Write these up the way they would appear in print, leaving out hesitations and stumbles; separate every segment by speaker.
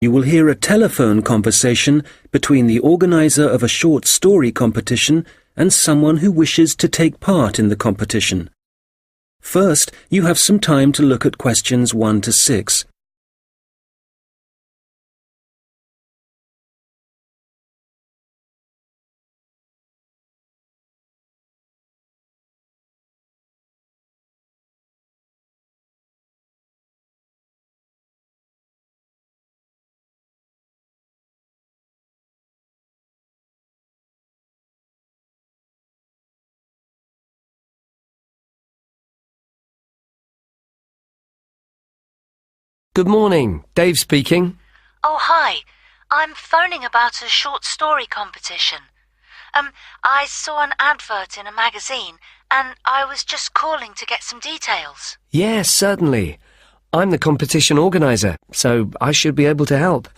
Speaker 1: You will hear a telephone conversation between the organizer of a short story competition and someone who wishes to take part in the competition. First, you have some time to look at questions 1 to 6.
Speaker 2: Good morning, Dave speaking.
Speaker 3: Oh, hi. I'm phoning about a short story competition. I saw an advert in a magazine and I was just calling to get some details.
Speaker 2: Yes, certainly. I'm the competition organizer, so I should be able to help.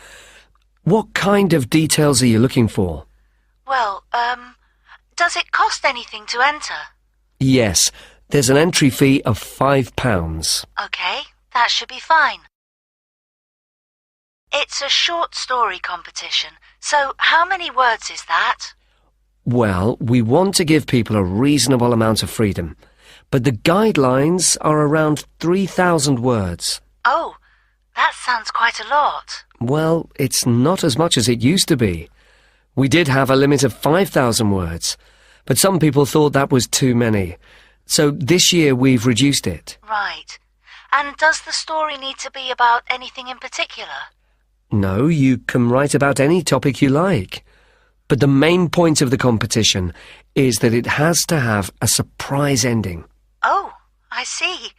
Speaker 2: What kind of details are you looking for?
Speaker 3: Well, does it cost anything to enter?
Speaker 2: Yes, there's an entry fee of £5.
Speaker 3: Okay, that should be fine. It's a short story competition, so how many words is that?
Speaker 2: Well, we want to give people a reasonable amount of freedom, but the guidelines are around 3,000 words.
Speaker 3: Oh, that sounds quite a lot.
Speaker 2: Well, it's not as much as it used to be. We did have a limit of 5,000 words, but some people thought that was too many. So this year we've reduced it.
Speaker 3: Right. And does the story need to be about anything in particular?
Speaker 2: No, you can write about any topic you like. But the main point of the competition is that it has to have a surprise ending.
Speaker 3: Oh, I see.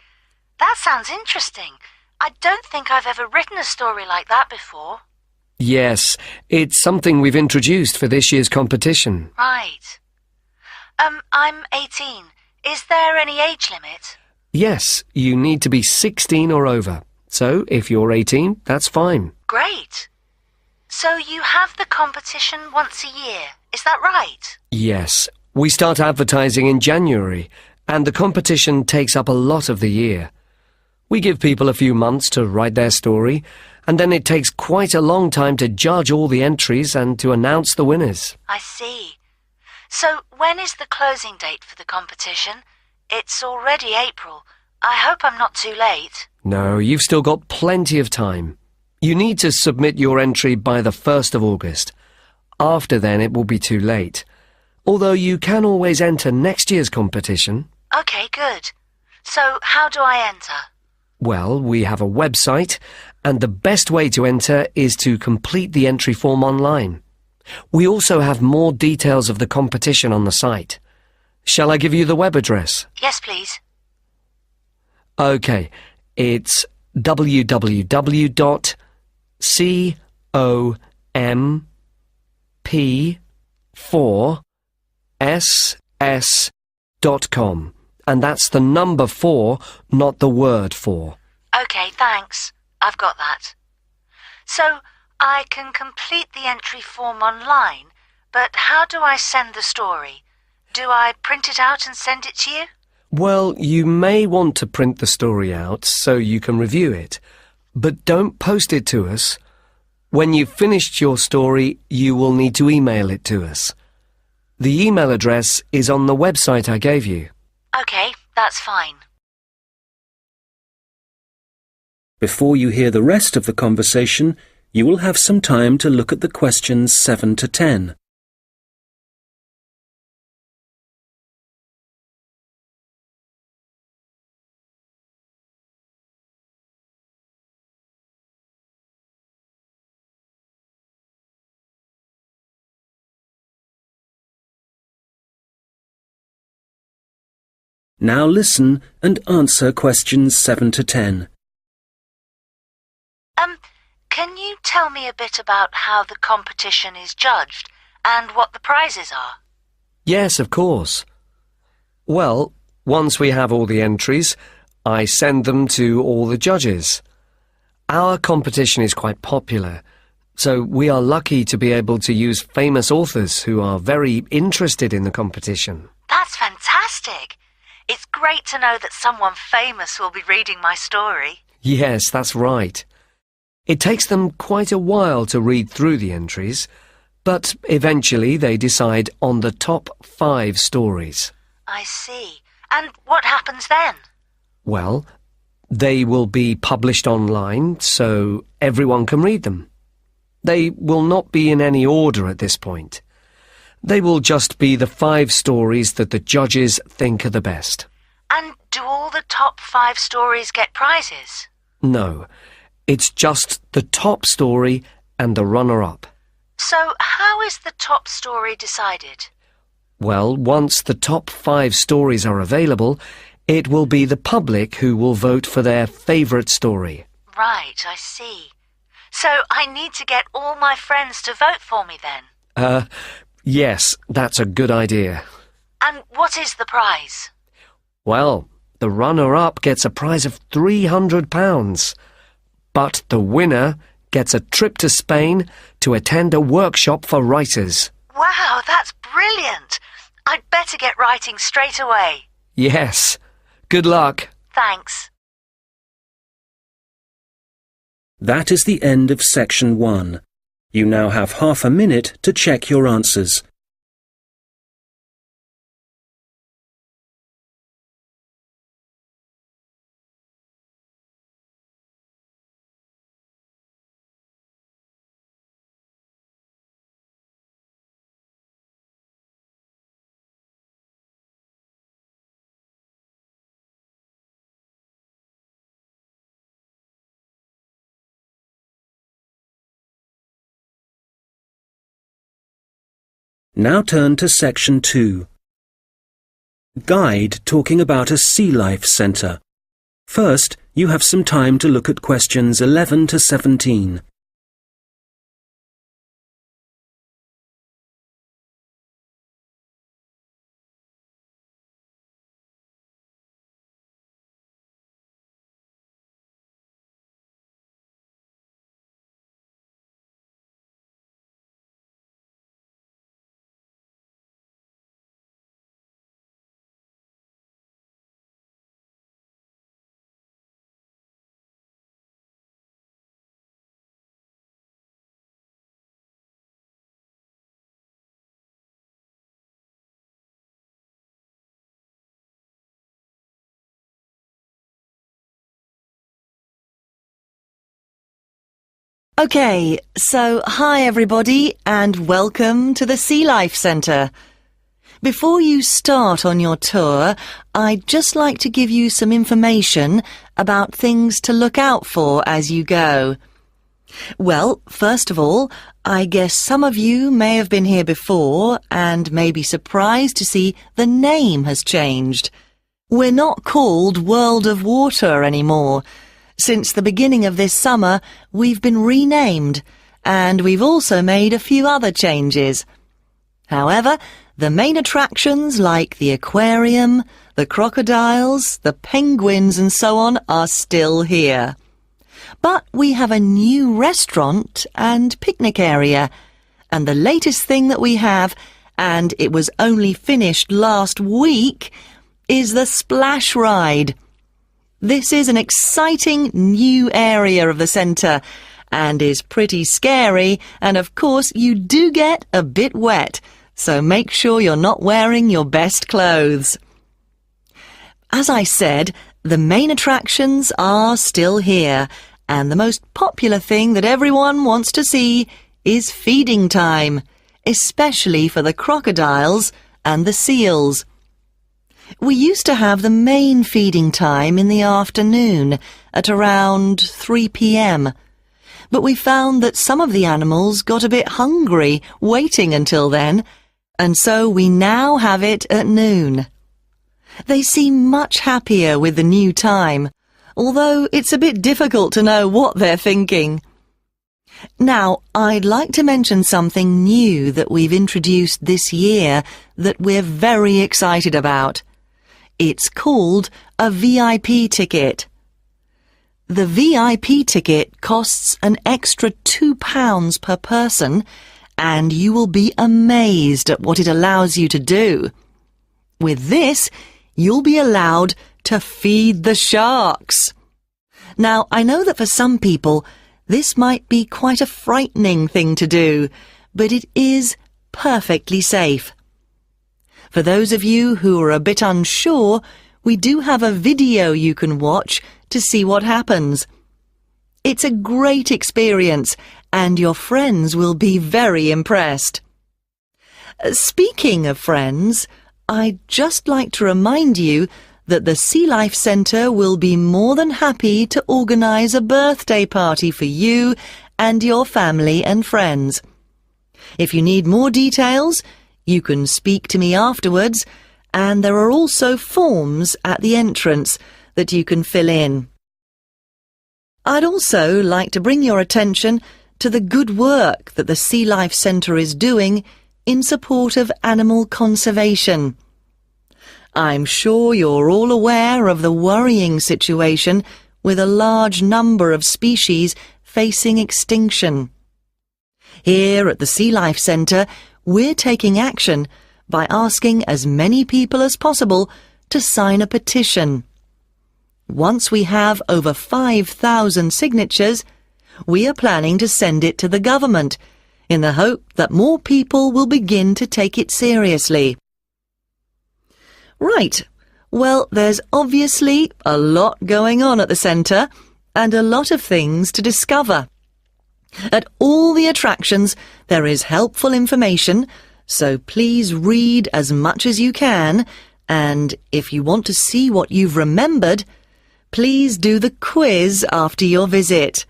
Speaker 3: That sounds interesting. I don't think I've ever written a story like that before.
Speaker 2: Yes, it's something we've introduced for this year's competition.
Speaker 3: Right. I'm 18. Is there any age limit?
Speaker 2: Yes, you need to be 16 or over. So, if you're 18, that's fine.
Speaker 3: Great. So you have the competition once a year, is that right?
Speaker 2: Yes. We start advertising in January, and the competition takes up a lot of the year. We give people a few months to write their story, and then it takes quite a long time to judge all the entries and to announce the winners.
Speaker 3: I see. So when is the closing date for the competition? It's already April. I hope I'm not too late.
Speaker 2: No, you've still got plenty of time. You need to submit your entry by the 1st of August. After then, it will be too late. Although you can always enter next year's competition.
Speaker 3: Okay, good. So how do I enter?
Speaker 2: Well, we have a website, and the best way to enter is to complete the entry form online. We also have more details of the competition on the site. Shall I give you the web address?
Speaker 3: Yes, please.
Speaker 2: Okay, it's www.comp4ss.com, and that's the number 4, not the word 4.
Speaker 3: Okay, thanks. I've got that. So, I can complete the entry form online, but how do I send the story? Do I print it out and send it to you?
Speaker 2: Well, you may want to print the story out so you can review it, but don't post it to us. When you've finished your story, you will need to email it to us. The email address is on the website I gave you.
Speaker 3: Okay, that's fine.
Speaker 1: Before you hear the rest of the conversation, you will have some time to look at the questions 7 to 10. Now listen and answer questions 7 to 10.
Speaker 3: Can you tell me a bit about how the competition is judged and what the prizes are?
Speaker 2: Yes, of course. Well, once we have all the entries, I send them to all the judges. Our competition is quite popular, So we are lucky to be able to use famous authors who are very interested in the competition.
Speaker 3: That's fantastic. It's great to know that someone famous will be reading my story.
Speaker 2: Yes, that's right. It takes them quite a while to read through the entries, but eventually they decide on the top 5 stories.
Speaker 3: I see. And what happens then?
Speaker 2: Well, they will be published online so everyone can read them. They will not be in any order at this point. They will just be the 5 stories that the judges think are the best.
Speaker 3: And do all the top 5 stories get prizes?
Speaker 2: No, it's just the top story and the runner-up.
Speaker 3: So how is the top story decided?
Speaker 2: Well, once the top 5 stories are available, it will be the public who will vote for their favourite story.
Speaker 3: Right, I see. So I need to get all my friends to vote for me then?
Speaker 2: Yes, that's a good idea.
Speaker 3: And what is the prize?
Speaker 2: Well, the runner-up gets a prize of £300. But the winner gets a trip to Spain to attend a workshop for writers.
Speaker 3: Wow, that's brilliant! I'd better get writing straight away.
Speaker 2: Yes. Good luck.
Speaker 3: Thanks.
Speaker 1: That is the end of section 1. You now have half a minute to check your answers. Now turn to section 2. Guide talking about a sea life centre. First, you have some time to look at questions 11 to 17.
Speaker 4: Okay, so hi everybody and welcome to the Sea Life Centre. Before you start on your tour, I'd just like to give you some information about things to look out for as you go. Well, first of all, I guess some of you may have been here before and may be surprised to see the name has changed. We're not called World of Water anymore. Since the beginning of this summer, we've been renamed, and we've also made a few other changes. However, the main attractions like the aquarium, the crocodiles, the penguins and so on are still here. But we have a new restaurant and picnic area, and the latest thing that we have, and it was only finished last week, is the splash ride. This is an exciting new area of the centre and is pretty scary, and of course you do get a bit wet, so make sure you're not wearing your best clothes. As I said, the main attractions are still here, and the most popular thing that everyone wants to see is feeding time, especially for the crocodiles and the seals. We used to have the main feeding time in the afternoon at around 3 p.m. But we found that some of the animals got a bit hungry waiting until then, and so we now have it at noon. They seem much happier with the new time, although it's a bit difficult to know what they're thinking. Now, I'd like to mention something new that we've introduced this year that we're very excited about. It's called a VIP ticket. The VIP ticket costs an extra £2 per person, and you will be amazed at what it allows you to do. With this, you'll be allowed to feed the sharks. Now, I know that for some people, this might be quite a frightening thing to do, but it is perfectly safe. For those of you who are a bit unsure, we do have a video you can watch to see what happens. It's a great experience, and your friends will be very impressed. Speaking of friends, I'd just like to remind you that the Sea Life Centre will be more than happy to organise a birthday party for you and your family and friends. If you need more details, you can speak to me afterwards, and there are also forms at the entrance that you can fill in. I'd also like to bring your attention to the good work that the Sea Life Centre is doing in support of animal conservation. I'm sure you're all aware of the worrying situation with a large number of species facing extinction. Here at the Sea Life Centre, we're taking action by asking as many people as possible to sign a petition. Once we have over 5,000 signatures, we are planning to send it to the government in the hope that more people will begin to take it seriously. Right, well, there's obviously a lot going on at the centre and a lot of things to discover. At all the attractions, there is helpful information, so please read as much as you can, and if you want to see what you've remembered, please do the quiz after your visit.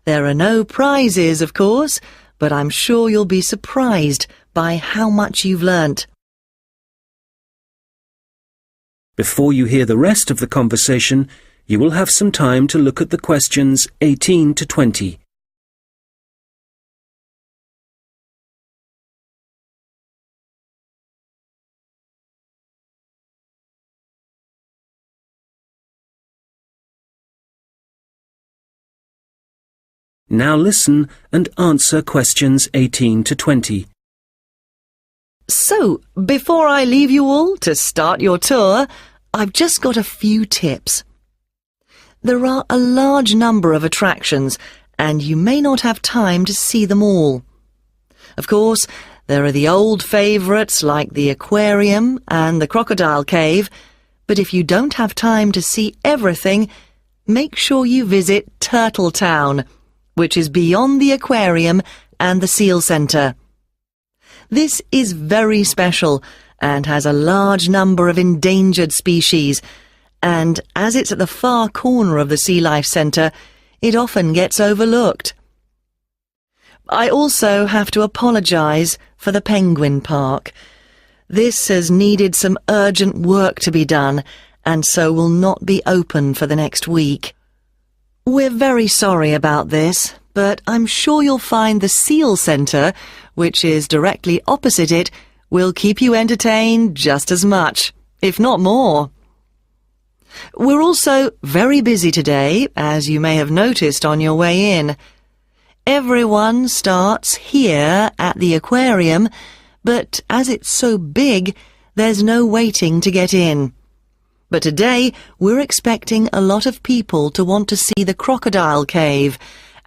Speaker 4: There are no prizes, of course, but I'm sure you'll be surprised by how much you've learnt.
Speaker 1: Before you hear the rest of the conversation, you will have some time to look at the questions 18 to 20. Now listen and answer questions 18 to 20.
Speaker 4: So, before I leave you all to start your tour, I've just got a few tips. There are a large number of attractions, and you may not have time to see them all. Of course, there are the old favourites like the aquarium and the crocodile cave, but if you don't have time to see everything, make sure you visit Turtle Town, which is beyond the aquarium and the seal centre. This is very special and has a large number of endangered species, and as it's at the far corner of the Sea Life Centre, it often gets overlooked. I also have to apologise for the Penguin Park. This has needed some urgent work to be done, and so will not be open for the next week. We're very sorry about this, but I'm sure you'll find the Seal Centre, which is directly opposite it, will keep you entertained just as much, if not more. We're also very busy today, as you may have noticed on your way in. Everyone starts here at the aquarium, but as it's so big, there's no waiting to get in. But today, we're expecting a lot of people to want to see the crocodile cave,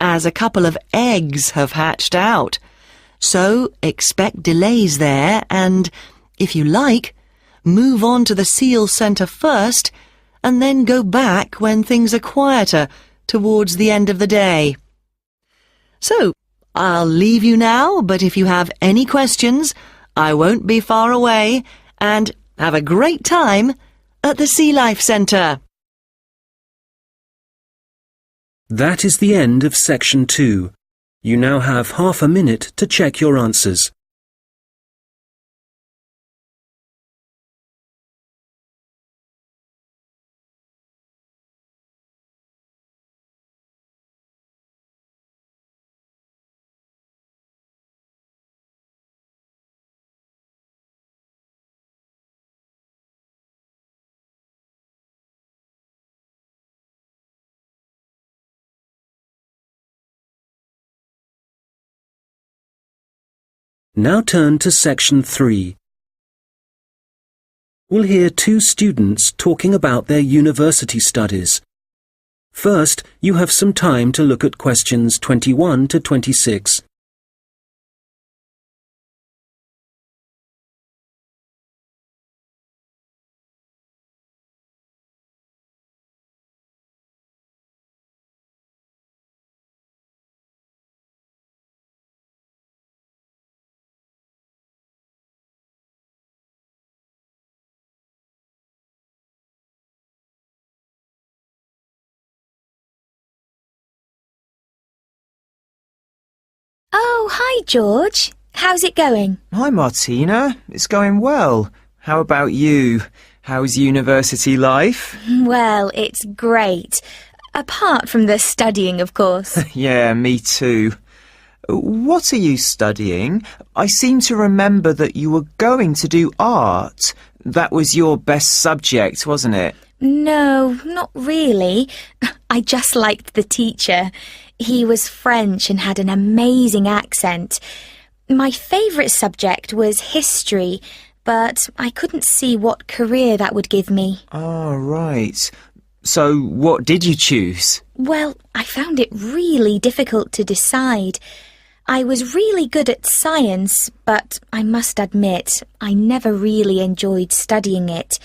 Speaker 4: as a couple of eggs have hatched out. So expect delays there and, if you like, move on to the Seal Centre first and then go back when things are quieter towards the end of the day. So, I'll leave you now, but if you have any questions, I won't be far away, and have a great time at the Sea Life Centre.
Speaker 1: That is the end of section 2. You now have half a minute to check your answers. Now turn to section 3. We'll hear two students talking about their university studies. First, you have some time to look at questions 21 to 26.
Speaker 5: Oh, hi, George. How's it going?
Speaker 6: Hi, Martina. It's going well. How about you? How's university life?
Speaker 5: Well, it's great. Apart from the studying, of course.
Speaker 6: Yeah, me too. What are you studying? I seem to remember that you were going to do art. That was your best subject, wasn't it?
Speaker 5: No, not really. I just liked the teacher. He was French and had an amazing accent. My favourite subject was history, but I couldn't see what career that would give me.
Speaker 6: Oh, right. So what did you choose?
Speaker 5: Well, I found it really difficult to decide. I was really good at science, but I must admit, I never really enjoyed studying it.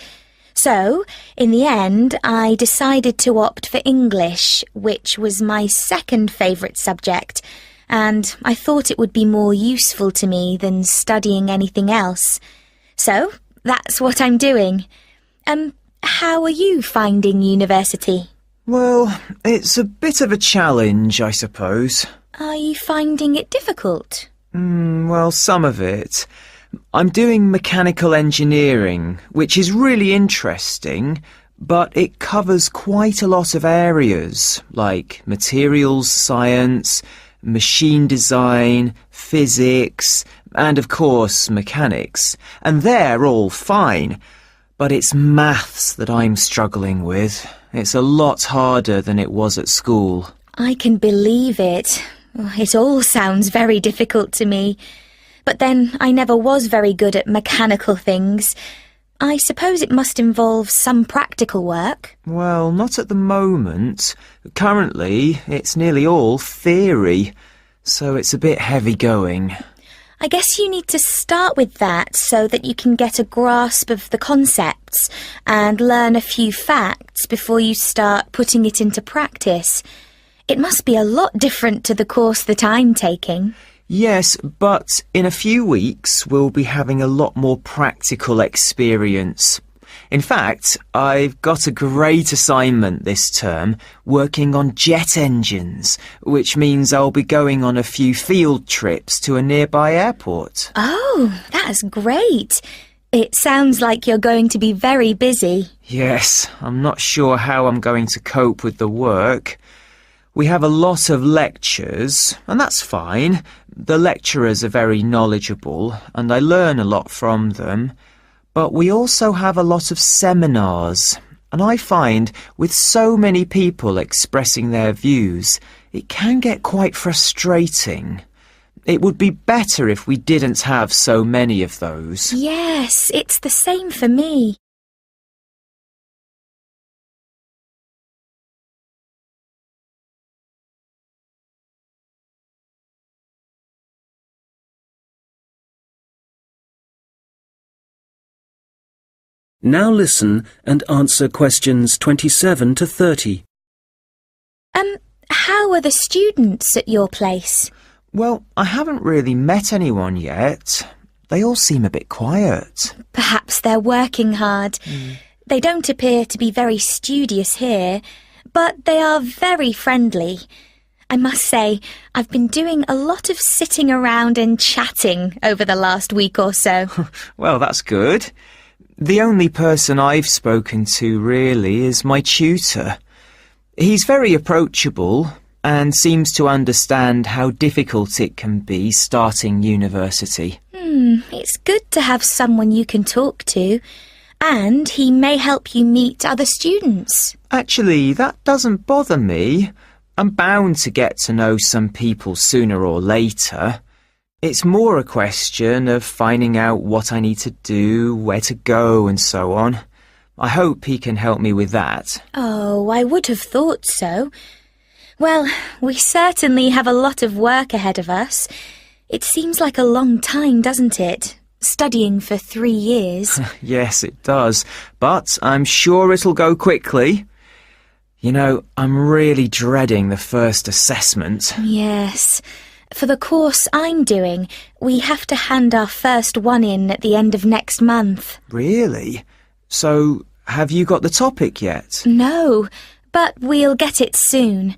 Speaker 5: So, in the end, I decided to opt for English, which was my second favourite subject, and I thought it would be more useful to me than studying anything else. So, that's what I'm doing. How are you finding university?
Speaker 6: Well, it's a bit of a challenge, I suppose.
Speaker 5: Are you finding it difficult?
Speaker 6: Well, some of it. I'm doing mechanical engineering, which is really interesting, but it covers quite a lot of areas, like materials science, machine design, physics, and of course mechanics. And they're all fine, but it's maths that I'm struggling with. It's a lot harder than it was at school.
Speaker 5: I can believe it. It all sounds very difficult to me. But then I never was very good at mechanical things. I suppose it must involve some practical work.
Speaker 6: Well, not at the moment. Currently, it's nearly all theory, so it's a bit heavy going.
Speaker 5: I guess you need to start with that so that you can get a grasp of the concepts and learn a few facts before you start putting it into practice. It must be a lot different to the course that I'm taking.
Speaker 6: Yes, but in a few weeks we'll be having a lot more practical experience. In fact, I've got a great assignment this term working on jet engines, which means I'll be going on a few field trips to a nearby airport.
Speaker 5: Oh, that's great. It sounds like you're going to be very busy.
Speaker 6: Yes, I'm not sure how I'm going to cope with the work. We have a lot of lectures, and that's fine. The lecturers are very knowledgeable, and I learn a lot from them. But we also have a lot of seminars, and I find with so many people expressing their views, it can get quite frustrating. It would be better if we didn't have so many of those.
Speaker 5: Yes, it's the same for me.
Speaker 1: Now listen and answer questions 27 to 30.
Speaker 5: How are the students at your place?
Speaker 6: Well, I haven't really met anyone yet. They all seem a bit quiet.
Speaker 5: Perhaps they're working hard. They don't appear to be very studious here, but they are very friendly. I must say, I've been doing a lot of sitting around and chatting over the last week or so.
Speaker 6: Well, that's good. The only person I've spoken to, really, is my tutor. He's very approachable and seems to understand how difficult it can be starting university.
Speaker 5: It's good to have someone you can talk to, and he may help you meet other students.
Speaker 6: Actually, that doesn't bother me. I'm bound to get to know some people sooner or later. It's more a question of finding out what I need to do, where to go and so on. I hope he can help me with that.
Speaker 5: Oh, I would have thought so. Well, we certainly have a lot of work ahead of us. It seems like a long time, doesn't it? Studying for 3 years.
Speaker 6: Yes, it does. But I'm sure it'll go quickly. You know, I'm really dreading the first assessment.
Speaker 5: Yes. For the course I'm doing, we have to hand our first one in at the end of next month.
Speaker 6: Really? So, have you got the topic yet?
Speaker 5: No, but we'll get it soon.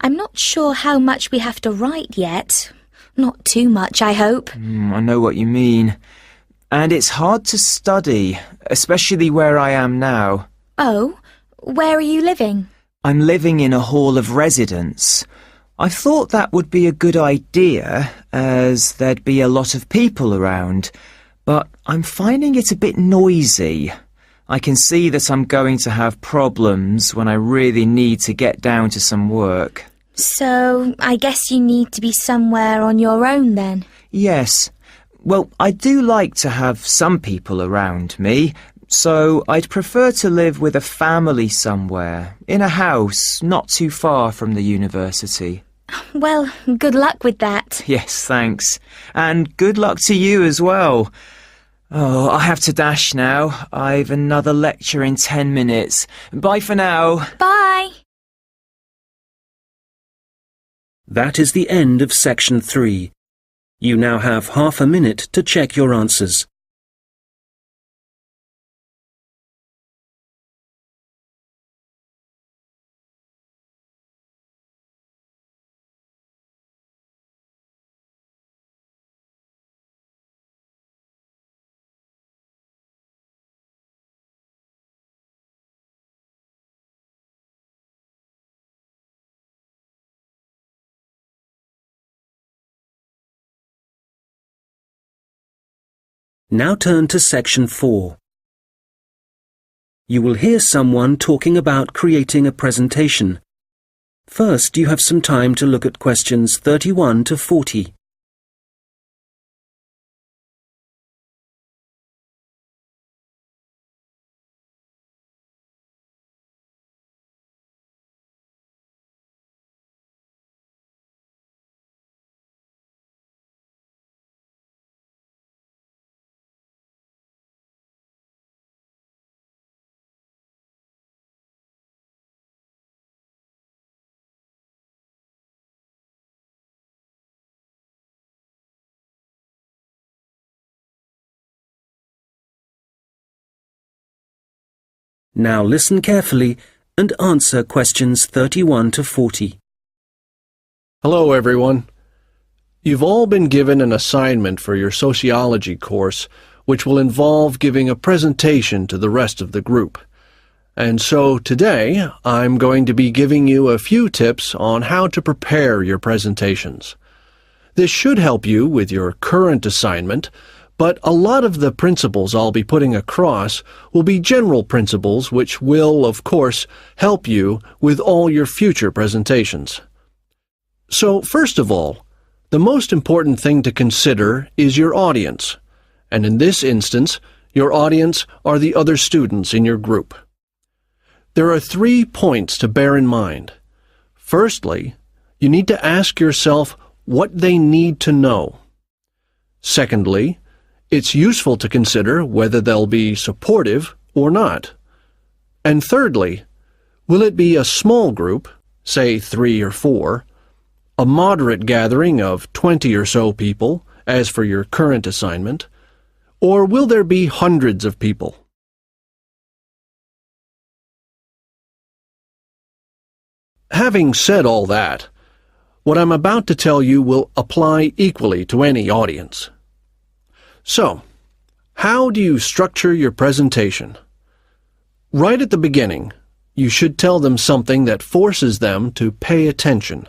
Speaker 5: I'm not sure how much we have to write yet. Not too much, I hope.
Speaker 6: I know what you mean. And it's hard to study, especially where I am now.
Speaker 5: Oh, where are you living?
Speaker 6: I'm living in a hall of residence. I thought that would be a good idea, as there'd be a lot of people around, but I'm finding it a bit noisy. I can see that I'm going to have problems when I really need to get down to some work.
Speaker 5: So, I guess you need to be somewhere on your own then?
Speaker 6: Yes. Well, I do like to have some people around me, so I'd prefer to live with a family somewhere, in a house not too far from the university.
Speaker 5: Well, good luck with that.
Speaker 6: Yes, thanks. And good luck to you as well. Oh, I have to dash now. I've another lecture in 10 minutes. Bye for now.
Speaker 5: Bye!
Speaker 1: That is the end of section 3. You now have half a minute to check your answers. Now turn to section 4. You will hear someone talking about creating a presentation. First, you have some time to look at questions 31 to 40. Now listen carefully and answer questions 31 to 40.
Speaker 7: Hello, everyone. You've all been given an assignment for your sociology course, which will involve giving a presentation to the rest of the group. And so today, I'm going to be giving you a few tips on how to prepare your presentations. This should help you with your current assignment, but a lot of the principles I'll be putting across will be general principles which will, of course, help you with all your future presentations. So, first of all, the most important thing to consider is your audience, and in this instance, your audience are the other students in your group. There are 3 points to bear in mind. Firstly, you need to ask yourself what they need to know. Secondly, it's useful to consider whether they'll be supportive or not. And thirdly, will it be a small group, say 3 or 4, a moderate gathering of 20 or so people, as for your current assignment, or will there be hundreds of people? Having said all that, what I'm about to tell you will apply equally to any audience. So, how do you structure your presentation? Right at the beginning, you should tell them something that forces them to pay attention.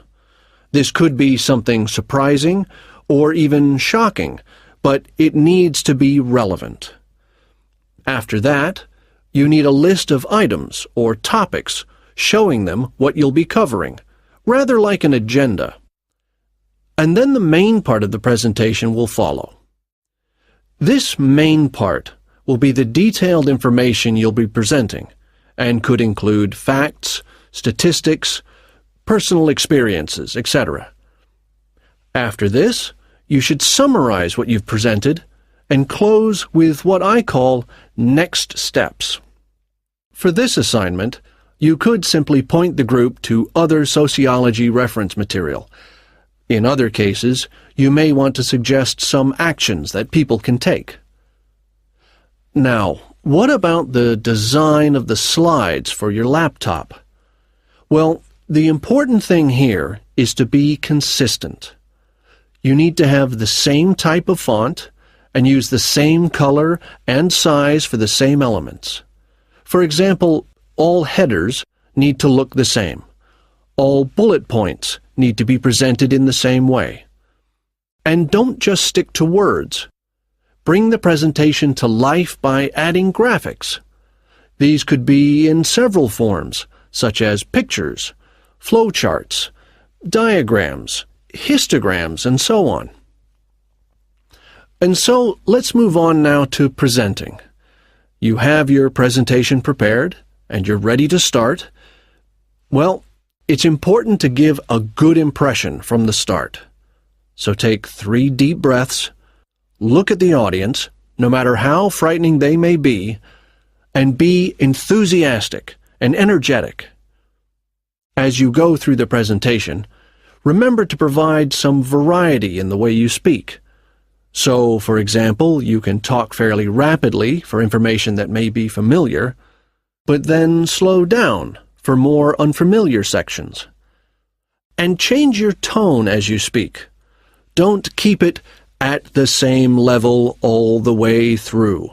Speaker 7: This could be something surprising or even shocking, but it needs to be relevant. After that, you need a list of items or topics showing them what you'll be covering, rather like an agenda. And then the main part of the presentation will follow. This main part will be the detailed information you'll be presenting, and could include facts, statistics, personal experiences, etc. After this, you should summarize what you've presented and close with what I call next steps. For this assignment, you could simply point the group to other sociology reference material. In other cases, you may want to suggest some actions that people can take. Now, what about the design of the slides for your laptop? Well, the important thing here is to be consistent. You need to have the same type of font and use the same color and size for the same elements. For example, all headers need to look the same. All bullet points need to be presented in the same way. And don't just stick to words. Bring the presentation to life by adding graphics. These could be in several forms, such as pictures, flowcharts, diagrams, histograms, and so on. And so let's move on now to presenting. You have your presentation prepared, and you're ready to start. Well, it's important to give a good impression from the start. So take 3 deep breaths, look at the audience, no matter how frightening they may be, and be enthusiastic and energetic. As you go through the presentation, remember to provide some variety in the way you speak. So, for example, you can talk fairly rapidly for information that may be familiar, but then slow down for more unfamiliar sections. And change your tone as you speak. Don't keep it at the same level all the way through.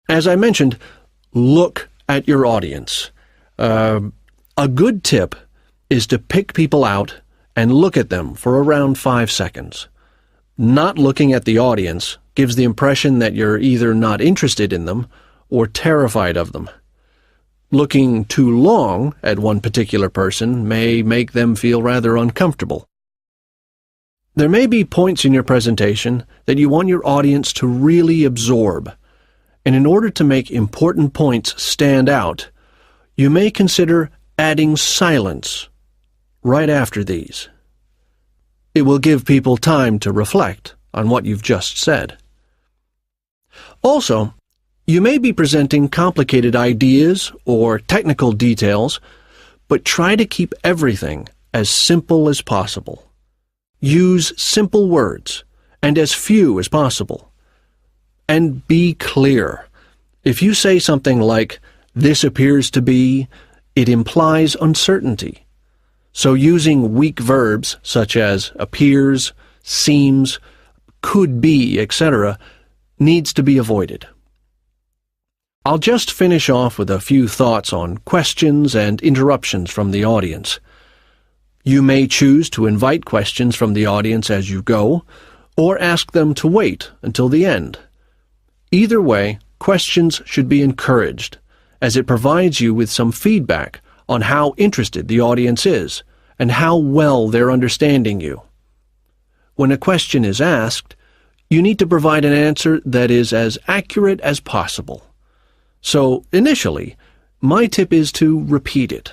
Speaker 7: As I mentioned, look at your audience. A good tip is to pick people out and look at them for around 5 seconds. Not looking at the audience gives the impression that you're either not interested in them or terrified of them. Looking too long at one particular person may make them feel rather uncomfortable. There may be points in your presentation that you want your audience to really absorb, and in order to make important points stand out, you may consider adding silence right after these. It will give people time to reflect on what you've just said. Also, you may be presenting complicated ideas or technical details, but try to keep everything as simple as possible. Use simple words and as few as possible. And be clear. If you say something like, "This appears to be," it implies uncertainty. So using weak verbs such as appears, seems, could be, etc., needs to be avoided. I'll just finish off with a few thoughts on questions and interruptions from the audience. You may choose to invite questions from the audience as you go, or ask them to wait until the end. Either way, questions should be encouraged, as it provides you with some feedback on how interested the audience is and how well they're understanding you. When a question is asked, you need to provide an answer that is as accurate as possible. So, initially, my tip is to repeat it.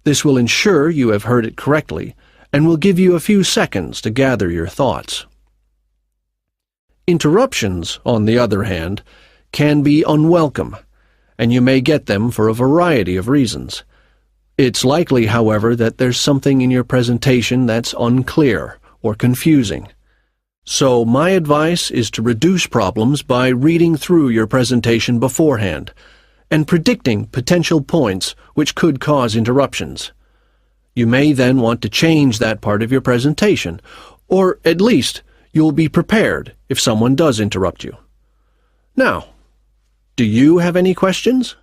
Speaker 7: This will ensure you have heard it correctly and will give you a few seconds to gather your thoughts. Interruptions, on the other hand, can be unwelcome, and you may get them for a variety of reasons. It's likely, however, that there's something in your presentation that's unclear or confusing. So my advice is to reduce problems by reading through your presentation beforehand and predicting potential points which could cause interruptions. You may then want to change that part of your presentation, or at least you'll be prepared if someone does interrupt you. Now, do you have any questions?